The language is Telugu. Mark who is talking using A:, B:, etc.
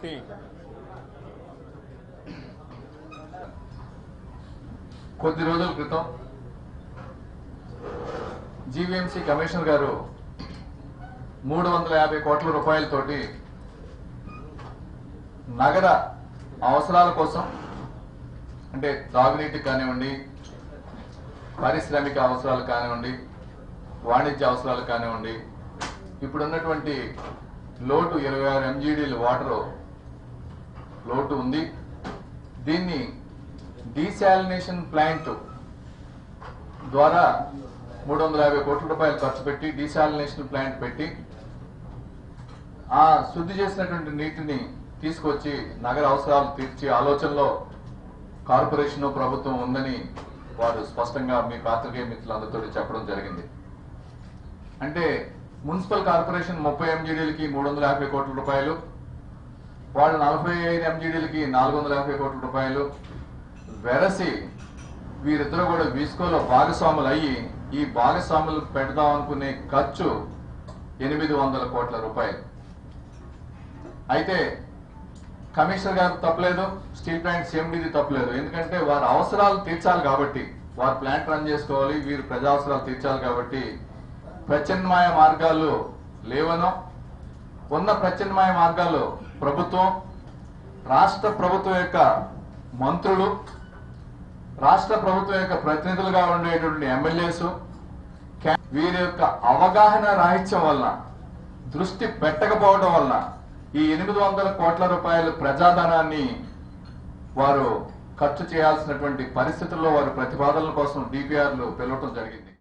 A: జరిగినటువంటి
B: కొద్ది రోజుల క్రితం జీవీఎంసీ కమిషనర్ గారు 350 కోట్ల రూపాయలతోటి నగర అవసరాల కోసం అంటే తాగునీటి కానివ్వండి, పారిశ్రామిక అవసరాలు కానివ్వండి, వాణిజ్య అవసరాలు కానివ్వండి, ఇప్పుడున్నటువంటి లోటు 26 MGDల వాటర్ లోటు ఉంది. దీన్ని డీశాలినేషన్ ప్లాంట్ ద్వారా 350 కోట్ల రూపాయలు ఖర్చు పెట్టి డీశాలినేషన్ ప్లాంట్ పెట్టి ఆ శుద్ధి చేసినటువంటి నీటిని తీసుకొచ్చి నగర అవసరాలు తీర్చే ఆలోచనలో కార్పొరేషన్ ప్రభుత్వం ఉందని వారు స్పష్టంగా మీ పాత్రికేయ మిత్రులందరితో చెప్పడం జరిగింది. అంటే మున్సిపల్ కార్పొరేషన్ 30 MGDలకి 350 కోట్ల రూపాయలు, వాళ్ళు 45 MGDలకి 450 కోట్ల రూపాయలు వెరసి వీరిద్దరూ కూడా వీస్కోలో భాగస్వాములు అయ్యి ఈ భాగస్వాములు పెడదాం అనుకునే ఖర్చు 800 కోట్ల రూపాయలు. అయితే కమిషనర్ గారు తప్పలేదు, స్టీల్ ప్లాంట్ CMDది తప్పలేదు. ఎందుకంటే వారి అవసరాలు తీర్చాలి కాబట్టి, వారు ప్లాంట్ రన్ చేసుకోవాలి, వీరు ప్రజా అవసరాలు తీర్చాలి కాబట్టి ప్రత్యామ్నాయ మార్గాలు లేవనో, ఉన్న ప్రత్యామ్నాయ మార్గాలు ప్రభుత్వం, రాష్ట్ర ప్రభుత్వం యొక్క మంత్రులు, రాష్ట్ర ప్రభుత్వం యొక్క ప్రతినిధులుగా ఉండేటువంటి ఎమ్మెల్యేస్ వీరి యొక్క అవగాహన రాహిత్యం వలన, దృష్టి పెట్టకపోవడం వలన ఈ 800 కోట్ల రూపాయల ప్రజాధనాన్ని వారు ఖర్చు చేయాల్సినటువంటి పరిస్థితుల్లో వారు ప్రతిపాదనల కోసం DPRలు పిలవటం జరిగింది.